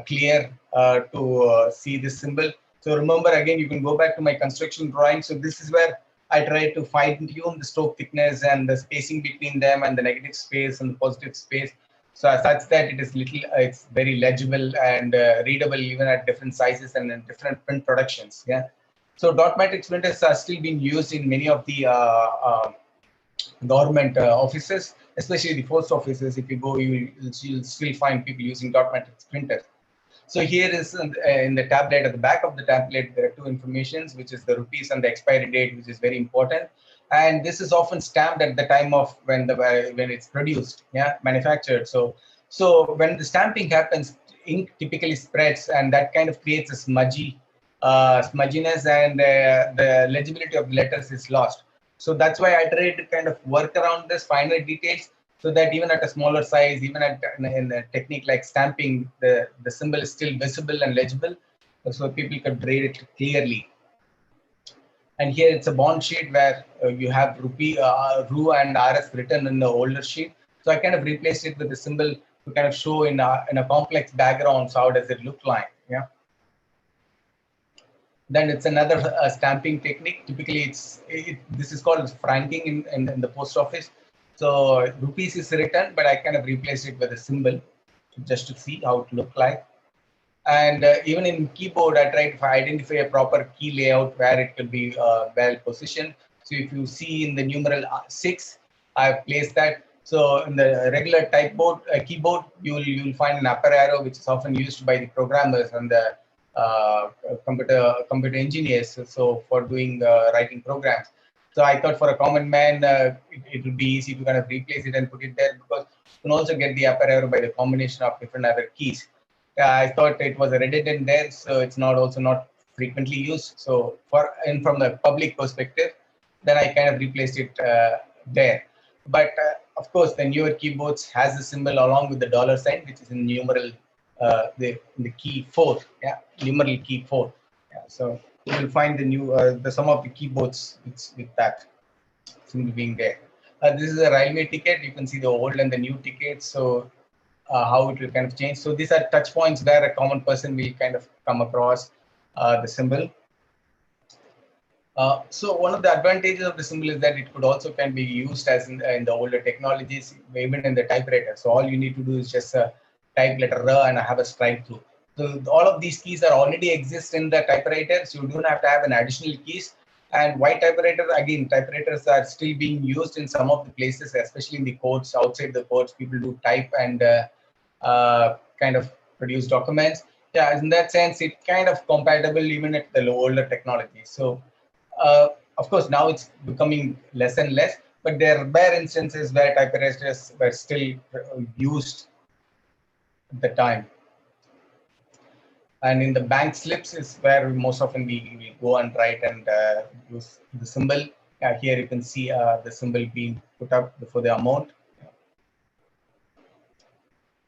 clear to see this symbol. So remember, again, you can go back to my construction drawing. So this is where I try to fine tune the stroke thickness and the spacing between them and the negative space and the positive space. So such that it is it's very legible and readable even at different sizes and in different print productions. Yeah. So Dotmatics printers are still being used in many of the government offices, especially the post offices. If you go, you'll still find people using Dotmatics printers. So here is in the tablet, at the back of the tablet, there are two informations, which is the rupees and the expiry date, which is very important. And this is often stamped at the time of when it's produced, yeah, manufactured. So when the stamping happens, ink typically spreads, and that kind of creates a smudginess, and the legibility of the letters is lost. So that's why I tried to kind of work around this finer details, so that even at a smaller size, even in a technique like stamping, the symbol is still visible and legible, so people could read it clearly. And here it's a bond sheet where you have rupee, Ru and RS written in the older sheet. So I kind of replaced it with a symbol to kind of show in a complex background. So how does it look like? Yeah. Then it's another stamping technique. Typically, this is called franking in the post office. So rupees is written, but I kind of replaced it with a symbol just to see how it looked like. And even in keyboard, I tried to identify a proper key layout where it could be well positioned. So if you see in the numeral 6, I've placed that. So in the regular keyboard, you'll find an upper arrow, which is often used by the programmers and the computer engineers. So for doing writing programs. So I thought for a common man, it would be easy to kind of replace it and put it there, because you can also get the upper arrow by the combination of different other keys. I thought it was redundant there, so it's not frequently used. So from the public perspective, then I kind of replaced it there. But of course, the newer keyboards has the symbol along with the dollar sign, which is in numeral the key 4, yeah, numeral key 4. Yeah, so you will find some of the keyboards with that symbol being there. This is a railway ticket. You can see the old and the new tickets. So how it will kind of change. So these are touch points where a common person will kind of come across the symbol. So one of the advantages of the symbol is that it could also can be used as in the older technologies, even in the typewriter. So all you need to do is just type letter R and have a strike through. So all of these keys are already exist in the typewriter, so you don't have to have an additional keys. And why typewriter? Again, typewriters are still being used in some of the places, especially in the courts, outside the courts. People do type and kind of produce documents. Yeah, in that sense, it kind of compatible even at the older technology. So of course, now it's becoming less and less, but there are rare instances where typewriters were still used at the time. And in the bank slips is where most often we go and write and use the symbol. Here you can see the symbol being put up before the amount.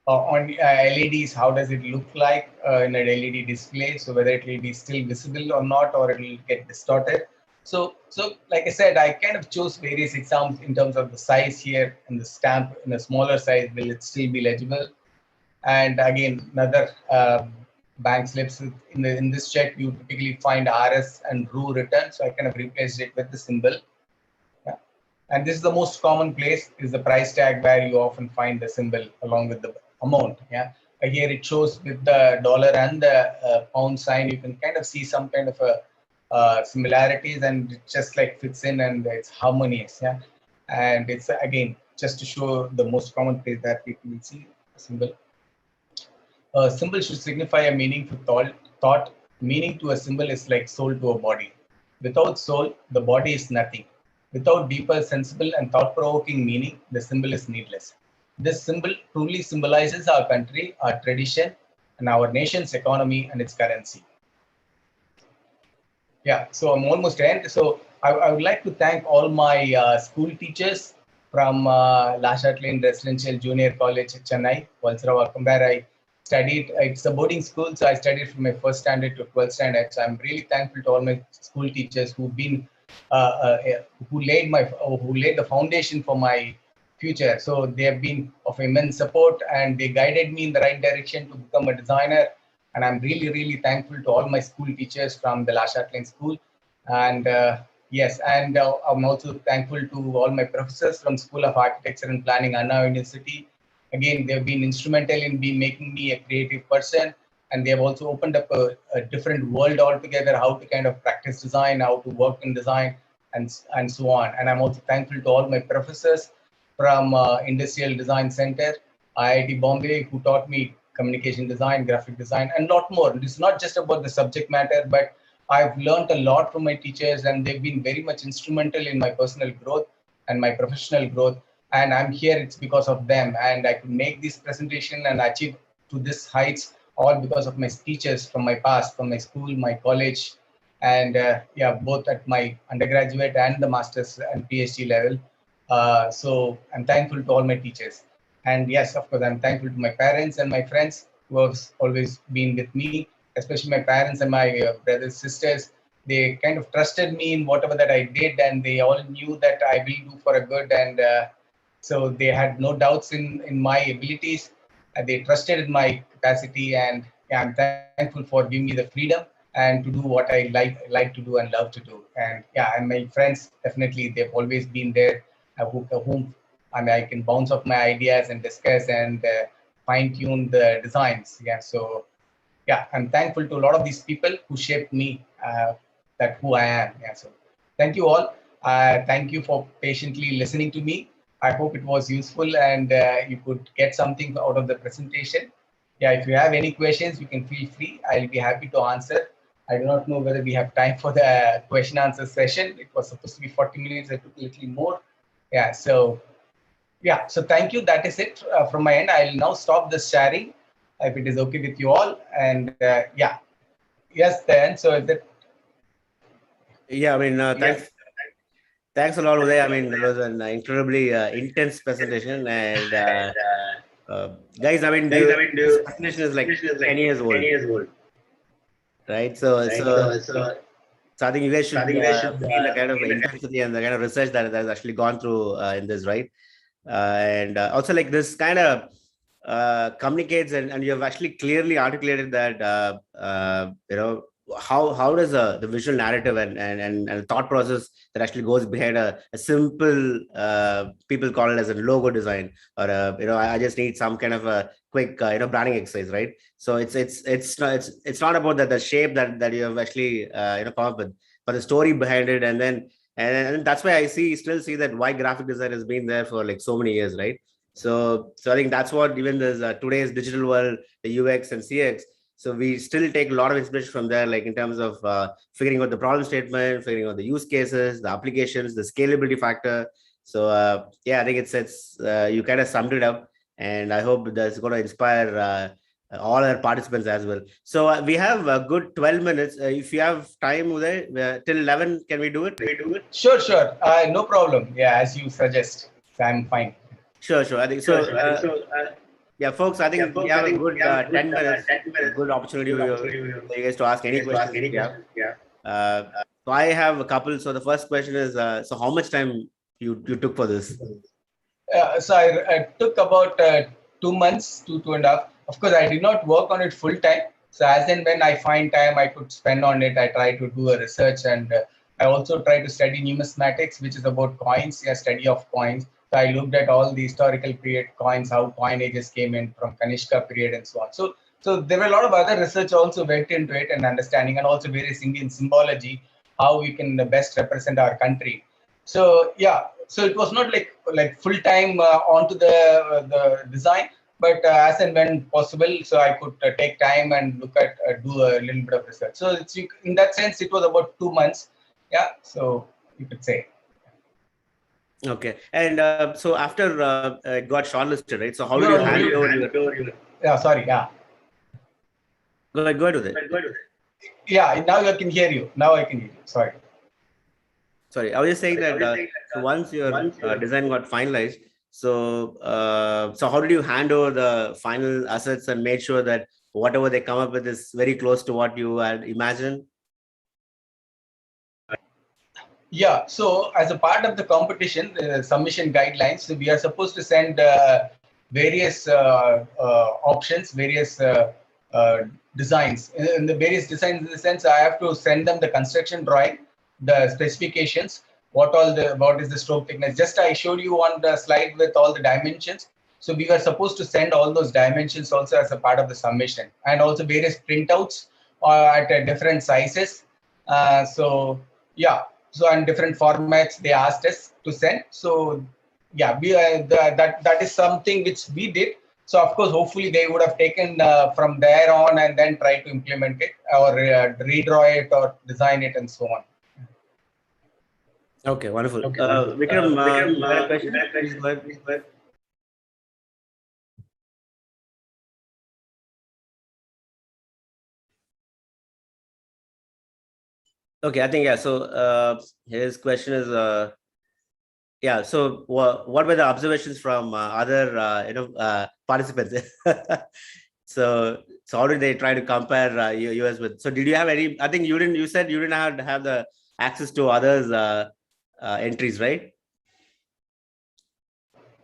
On LEDs, how does it look like in an LED display? So whether it will be still visible or not, or it will get distorted. So like I said, I kind of chose various examples in terms of the size here, and the stamp in a smaller size, will it still be legible? And again, another bank slips in this check, you typically find RS and RU written. So I kind of replaced it with the symbol. Yeah. And this is the most common place, is the price tag, where you often find the symbol along with the amount. Yeah. Here it shows with the dollar and the pound sign. You can kind of see some kind of a similarities, and it just like fits in and it's harmonious. Yeah. And it's again just to show the most common place that people will see a symbol. A symbol should signify a meaningful thought. Meaning to a symbol is like soul to a body. Without soul, the body is nothing. Without deeper, sensible, and thought-provoking meaning, the symbol is needless. This symbol truly symbolizes our country, our tradition, and our nation's economy and its currency. Yeah, so I'm almost end. So I would like to thank all my school teachers from Lashat Lane Residential Junior College, Chennai, Valsaravakkam, where I studied. It's a boarding school, so I studied from my first standard to 12th standard. So I'm really thankful to all my school teachers who've been who laid the foundation for my future. So they have been of immense support, and they guided me in the right direction to become a designer. And I'm really, really thankful to all my school teachers from the Lashat Lane School. And yes, and I'm also thankful to all my professors from School of Architecture and Planning, Anna University. Again, they've been instrumental in making me a creative person, and they have also opened up a different world altogether, how to kind of practice design, how to work in design, and so on. And I'm also thankful to all my professors from Industrial Design Center, IIT Bombay, who taught me communication design, graphic design, and a lot more. It's not just about the subject matter, but I've learned a lot from my teachers, and they've been very much instrumental in my personal growth and my professional growth. And I'm here, it's because of them. And I could make this presentation and achieve to this heights, all because of my teachers from my past, from my school, my college, and yeah, both at my undergraduate and the master's and PhD level. So I'm thankful to all my teachers. And yes, of course, I'm thankful to my parents and my friends who have always been with me, especially my parents and my brothers, sisters. they kind of trusted me in whatever that I did, and they all knew that I will do for a good. And so they had no doubts in my abilities. They trusted in my capacity, and yeah, I'm thankful for giving me the freedom and to do what I like to do and love to do. And yeah, and my friends, definitely, they've always been there, whom I can bounce off my ideas and discuss and fine tune the designs. Yeah, so yeah, I'm thankful to a lot of these people who shaped me, that who I am. Yeah, so thank you all. Thank you for patiently listening to me. I hope it was useful and you could get something out of the presentation. Yeah, if you have any questions, you can feel free. I'll be happy to answer. I do not know whether we have time for the question answer session. It was supposed to be 40 minutes. I took a little more. Yeah, so yeah, so thank you. That is it from my end. I'll now stop the sharing if it is okay with you all. And yeah, yes, then. So is that? Yeah, I mean, thanks a lot, Udaya. I mean, that was an incredibly intense presentation, and guys, I mean, this presentation is like 10 years old, right? So I think you guys should feel the kind of intensity and the kind of research that has actually gone through in this, right? And also, like, this kind of communicates, and you have actually clearly articulated that how does the visual narrative and thought process that actually goes behind a simple, people call it as a logo design, or I just need some kind of a quick branding exercise, right? So it's not about the shape that you have actually come up with, but the story behind it. And that's why I still see that why graphic design has been there for like so many years, right? So I think that's what even this today's digital world, the UX and CX. So we still take a lot of inspiration from there, like in terms of figuring out the problem statement, figuring out the use cases, the applications, the scalability factor. So yeah, I think it's you kind of summed it up, and I hope that's going to inspire all our participants as well. So we have a good 12 minutes. If you have time, Uday, till 11, can we do it? Sure, sure. No problem. Yeah, as you suggest. I'm fine. Sure. I think so. Yeah, folks, I think we have a good 10 minutes, a good opportunity for you guys to ask any questions if you have. So I have a couple. So the first question is, so how much time you took for this? So I took about 2 months, two and a half. Of course, I did not work on it full time. So as and when I find time, I could spend on it. I try to do a research, and I also try to study numismatics, which is about coins, a study of coins. So I looked at all the historical period coins, how coinages came in from Kanishka period and so on. So there were a lot of other research also went into it and understanding, and also various Indian symbology, how we can best represent our country. So yeah, so it was not like full time onto the design, but as and when possible, so I could take time and look at do a little bit of research. So in that sense, it was about 2 months. Yeah, so you could say. Okay, and so after it got shortlisted, right? So how did you handle your? Yeah, sorry. Yeah. Go ahead with it. Yeah, now I can hear you. Now I can hear you. Sorry, I was just saying that so once your design got finalized, so so how did you hand over the final assets and made sure that whatever they come up with is very close to what you had imagined? Yeah, so as a part of the competition, submission guidelines, so we are supposed to send various options, various designs. In the various designs, in the sense, I have to send them the construction drawing, the specifications, what is the stroke thickness. Just I showed you on the slide with all the dimensions. So we were supposed to send all those dimensions also as a part of the submission, and also various printouts at different sizes. So yeah. So and different formats they asked us to send. So yeah, that is something which we did. So of course, hopefully they would have taken from there on and then try to implement it or redraw it or design it and so on. Okay, wonderful. Vikram, you had a question? Please go ahead. Okay, I think yeah. So his question is yeah. So what were the observations from other participants? so So how did they try to compare US with? So did you have any? I think you didn't. You said you didn't have the access to others' entries, right?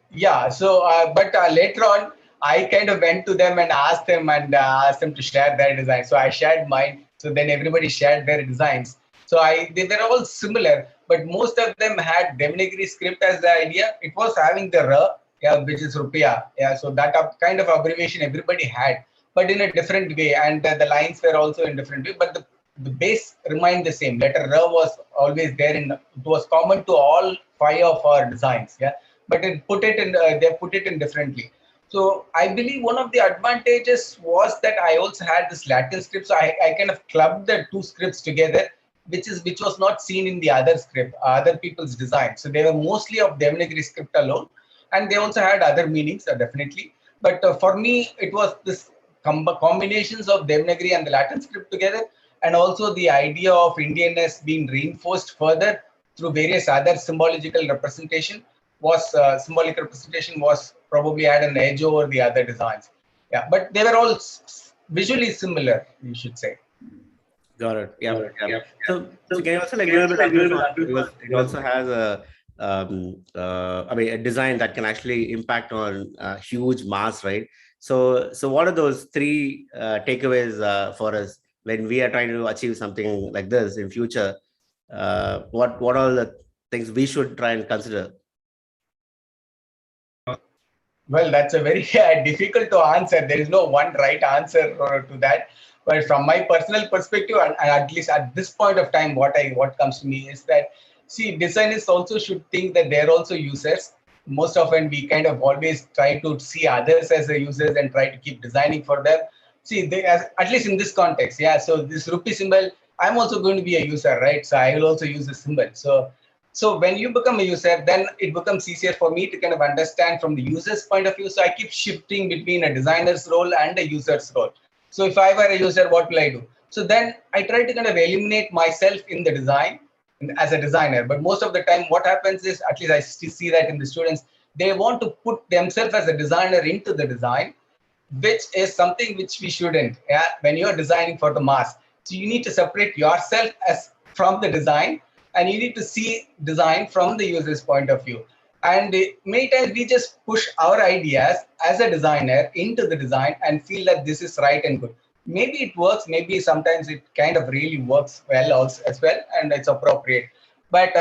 Yeah. So, but later on, I kind of went to them and asked them to share their design. So I shared mine. So then everybody shared their designs. So they were all similar, but most of them had Devanagari script as the idea. It was having the R, yeah, which is rupiah. Yeah. So that kind of abbreviation everybody had, but in a different way, and the lines were also in different way. But the base remained the same. Letter R was always there it was common to all five of our designs. Yeah, but they put it in differently. So I believe one of the advantages was that I also had this Latin script. So I kind of clubbed the two scripts together, which was not seen in the other script, other people's design. So they were mostly of Devanagari script alone, and they also had other meanings, definitely. But for me, it was this combinations of Devanagari and the Latin script together, and also the idea of Indianness being reinforced further through various other symbolic representation was probably had an edge over the other designs. Yeah, but they were all visually similar, you should say. Got it. Yeah. So can you also like a little bit amplify, because it also has I mean, a design that can actually impact on huge mass, right? So what are those three takeaways for us when we are trying to achieve something like this in future? What are the things we should try and consider? Well, that's a very difficult to answer. There is no one right answer to that. But from my personal perspective, and at least at this point of time, what comes to me is that, see, designers also should think that they're also users. Most often, we kind of always try to see others as the users and try to keep designing for them. See, at least in this context, yeah. So this rupee symbol, I'm also going to be a user, right? So I will also use the symbol. So when you become a user, then it becomes easier for me to kind of understand from the user's point of view. So I keep shifting between a designer's role and a user's role. So if I were a user, what will I do? So then I try to kind of eliminate myself in the design as a designer. But most of the time, what happens is, at least I still see that in the students, they want to put themselves as a designer into the design, which is something which we shouldn't. Yeah, when you're designing for the mass, so you need to separate yourself as from the design, and you need to see design from the user's point of view. And many times we just push our ideas as a designer into the design and feel that this is right and good. Maybe it works, maybe sometimes it kind of really works well also as well, and it's appropriate. But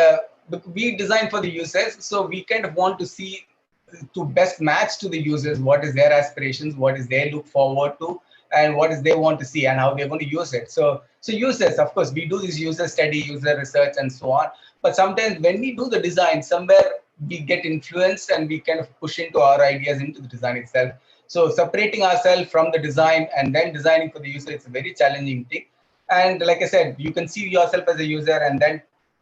we design for the users, so we kind of want to see to best match to the users what is their aspirations, what is they look forward to, and what is they want to see and how they're going to use it. So users, of course, we do this user study, user research, and so on. But sometimes when we do the design, somewhere we get influenced and we kind of push into our ideas into the design itself. So separating ourselves from the design and then designing for the user, it's a very challenging thing. And like I said, you can see yourself as a user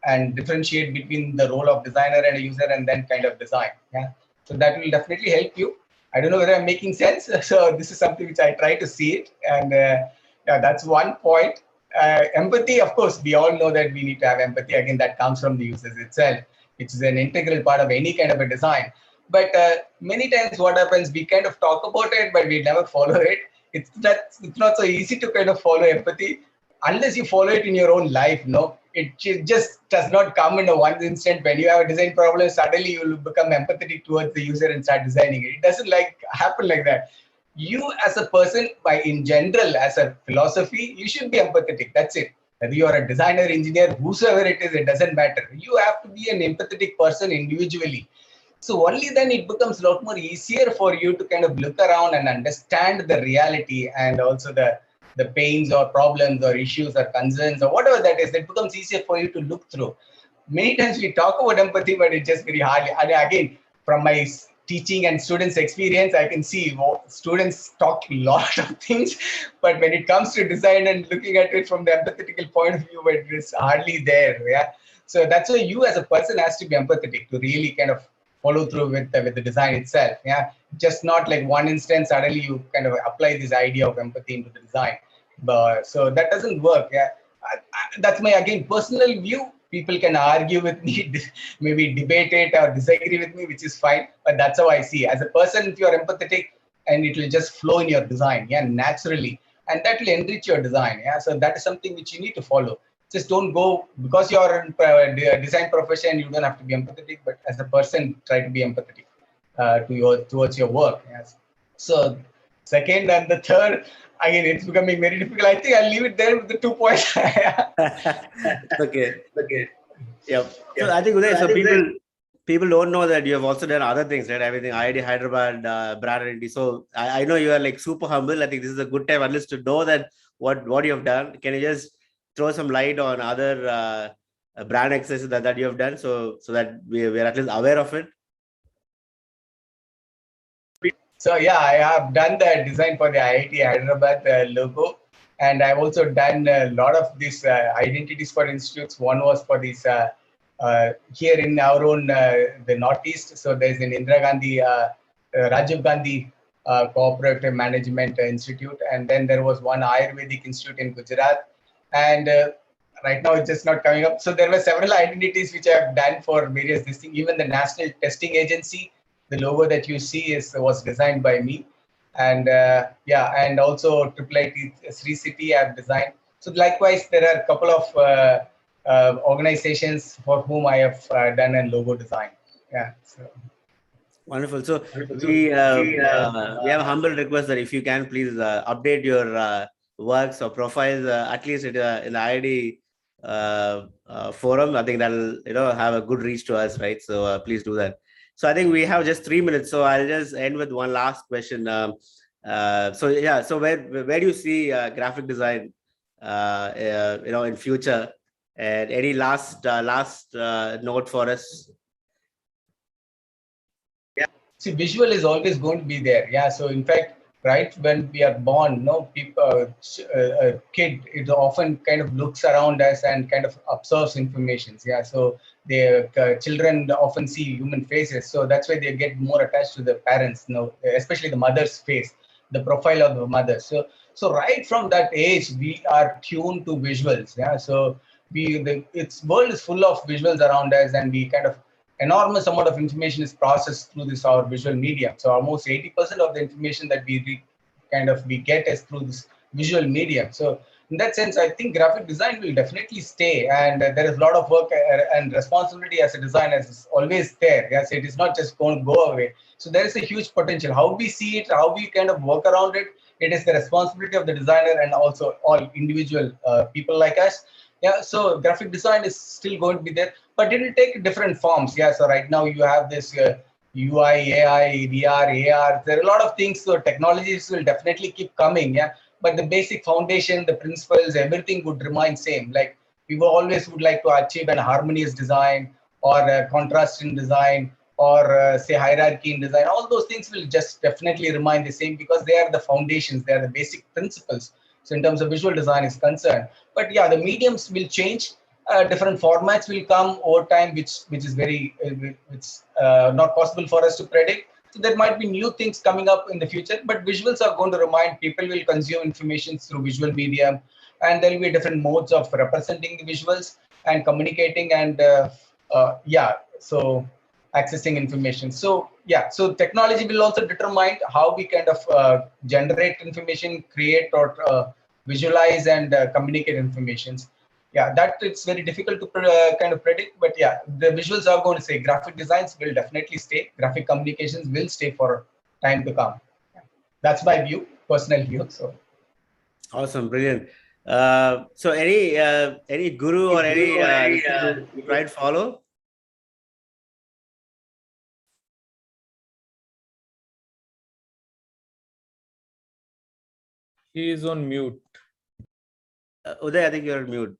and differentiate between the role of designer and a user, and then kind of design. Yeah. So that will definitely help you. I don't know whether I'm making sense. So this is something which I try to see it. And yeah, that's one point. Empathy, of course, we all know that we need to have empathy. Again, that comes from the users itself, which is an integral part of any kind of a design. But many times what happens, we kind of talk about it, but we never follow it. It's not so easy to kind of follow empathy unless you follow it in your own life. No, it just does not come in a one instant. When you have a design problem, suddenly you will become empathetic towards the user and start designing it. It doesn't happen like that. You as a person, by in general, as a philosophy, you should be empathetic. That's it. Whether you are a designer, engineer, whosoever it is, it doesn't matter. You have to be an empathetic person individually. So only then it becomes a lot more easier for you to kind of look around and understand the reality, and also the pains or problems or issues or concerns or whatever that is. It becomes easier for you to look through. Many times we talk about empathy, but it's just very hard. And again, from my teaching and students' experience, I can see students talk a lot of things, but when it comes to design and looking at it from the empathetical point of view, it is hardly there. Yeah. So that's why you as a person has to be empathetic to really kind of follow through with the design itself. Yeah, just not like one instance suddenly you kind of apply this idea of empathy into the design. But so that doesn't work. Yeah, that's my again personal view. People can argue with me, maybe debate it or disagree with me, which is fine. But that's how I see. As a person, if you're empathetic, and it will just flow in your design, yeah, naturally. and that will enrich your design. Yeah, so that is something which you need to follow. Just don't go because you're in design profession. You don't have to be empathetic, but as a person, try to be empathetic towards your work. Yes. So second and the third, again, it's becoming very difficult. I think I'll leave it there with the 2 points. Okay. Okay. Yeah. So I think Uday, so people don't know that you have also done other things, right? Everything IIT Hyderabad, brand identity. So I know you are like super humble. I think this is a good time at least to know that what you have done. Can you just throw some light on other brand exercises that you have done, so that we're at least aware of it? So yeah, I have done the design for the IIT Hyderabad logo, and I've also done a lot of these identities for institutes. One was for this here in our own the Northeast. So there's an Indira Gandhi, Rajiv Gandhi Cooperative Management Institute, and then there was one Ayurvedic Institute in Gujarat, and right now it's just not coming up. So there were several identities which I've done for various this thing. Even the National Testing Agency, the logo that you see was designed by me, and yeah, and also Triple IT Sri City I've designed. So likewise, there are a couple of organizations for whom I have done a logo design. Yeah. So. Wonderful. So we have a humble request that if you can please update your works or profiles at least in the IIT forum. I think that'll have a good reach to us, right? So please do that. So I think we have just 3 minutes. So I'll just end with one last question. So yeah, so where do you see graphic design in future? And any last note for us? See, visual is always going to be there. Yeah. So in fact, right when we are born, a kid, it often kind of looks around us and kind of absorbs information. Yeah. So the children often see human faces, so that's why they get more attached to the parents. Especially the mother's face, the profile of the mother. So right from that age, we are tuned to visuals. Yeah. So its world is full of visuals around us, and we kind of enormous amount of information is processed through this our visual medium. So almost 80% of the information that we get is through this visual medium. So in that sense, I think graphic design will definitely stay, and there is a lot of work and responsibility as a designer is always there. Yes, it is not just going to go away. So there is a huge potential. How we see it, how we kind of work around it, it is the responsibility of the designer and also all individual people like us. Yeah, so graphic design is still going to be there, but it will take different forms. Yeah, so right now you have this UI, AI, VR, AR. There are a lot of things. So technologies will definitely keep coming. Yeah, but the basic foundation, the principles, everything would remain same. Like we always would like to achieve an harmonious design or contrast in design or say hierarchy in design. All those things will just definitely remain the same because they are the foundations. They are the basic principles. So in terms of visual design is concerned, but yeah, the mediums will change. Different formats will come over time, which is very not possible for us to predict. So there might be new things coming up in the future, but visuals are going to remain. People will consume information through visual medium, and there will be different modes of representing the visuals and communicating and yeah, so accessing information. So yeah, so technology will also determine how we kind of generate information, create or visualize and communicate informations. Yeah, that it's very difficult to kind of predict, but yeah, the visuals are going to say graphic designs will definitely stay. Graphic communications will stay for time to come. Yeah. That's my view, personal view. So awesome, brilliant. So any guru or any you try to follow? He is on mute. Uday, I think you're on mute.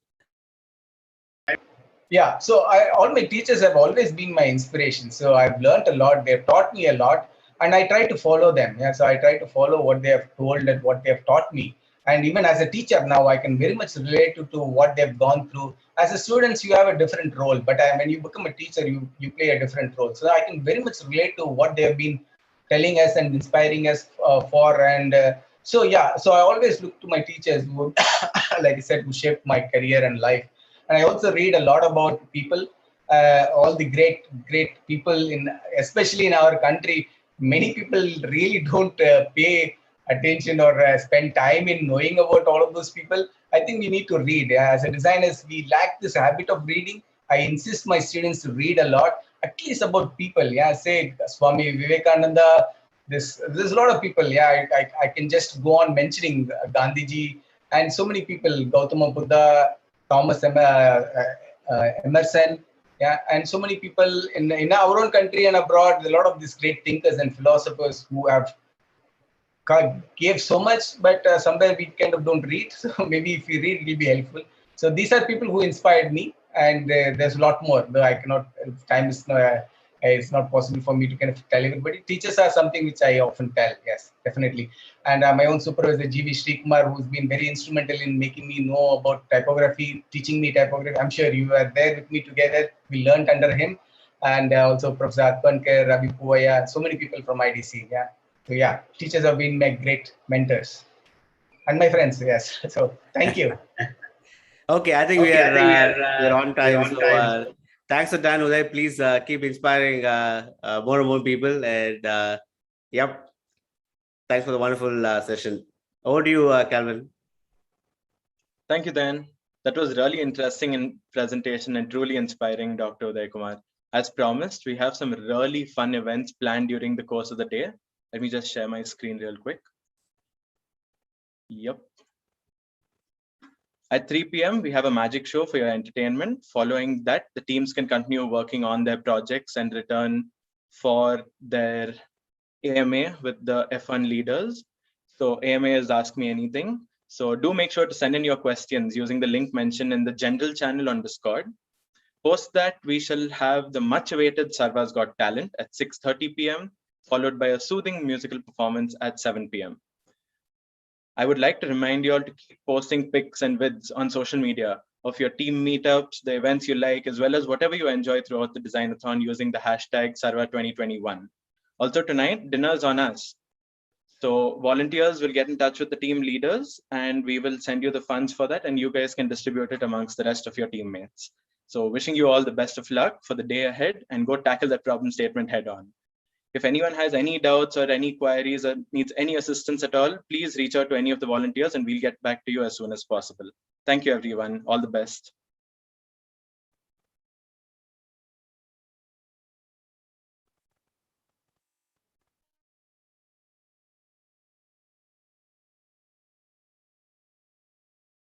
yeah, so all my teachers have always been my inspiration. So I've learned a lot. They've taught me a lot, and I try to follow them. Yeah, so I try to follow what they have told and what they have taught me. And even as a teacher now, I can very much relate to what they've gone through. As a student, you have a different role, but when you become a teacher, you play a different role. So I can very much relate to what they have been telling us and inspiring us for. And so yeah, so I always look to my teachers who, like I said, who shaped my career and life. And I also read a lot about people, all the great people especially in our country. Many people really don't pay attention or spend time in knowing about all of those people, I think we need to read. As a designers, we lack this habit of reading. I insist my students to read a lot, at least about people. Yeah, say Swami Vivekananda. There's a lot of people. Yeah, I can just go on mentioning Gandhiji and so many people, Gautama Buddha, Thomas Emerson. Yeah, and so many people in our own country and abroad. A lot of these great thinkers and philosophers who have gave so much, but somewhere we kind of don't read. So maybe if we read, it will be helpful. So these are people who inspired me, and there's a lot more. Though I cannot, time is it's not possible for me to kind of tell everybody. Teachers are something which I often tell. Yes, definitely. And my own supervisor, G.V. Kumar, who's been very instrumental in making me know about typography, teaching me typography. I'm sure you were there with me together. We learned under him, and also Professor Atpankar, Ravi Puvaya, so many people from IDC. Yeah. So yeah, teachers have been my great mentors and my friends. Yes. So thank you. Okay, I think we're on time. So thanks for Dan, Uday. Please keep inspiring more and more people. And yep, thanks for the wonderful session. Over to you, Calvin. Thank you, Dan. That was really interesting in presentation and truly inspiring, Dr. Udaya Kumar. As promised, we have some really fun events planned during the course of the day. Let me just share my screen real quick. Yep. At 3 p.m., we have a magic show for your entertainment. Following that, the teams can continue working on their projects and return for their AMA with the F1 leaders. So AMA is Ask Me Anything. So do make sure to send in your questions using the link mentioned in the general channel on Discord. Post that, we shall have the much awaited Sarva's Got Talent at 6:30 p.m., followed by a soothing musical performance at 7 p.m. I would like to remind you all to keep posting pics and vids on social media of your team meetups, the events you like, as well as whatever you enjoy throughout the Designathon using the hashtag Sarva2021. Also tonight, dinner's on us. So volunteers will get in touch with the team leaders and we will send you the funds for that and you guys can distribute it amongst the rest of your teammates. So wishing you all the best of luck for the day ahead and go tackle that problem statement head on. If anyone has any doubts or any queries or needs any assistance at all, please reach out to any of the volunteers and we'll get back to you as soon as possible. Thank you, everyone. All the best.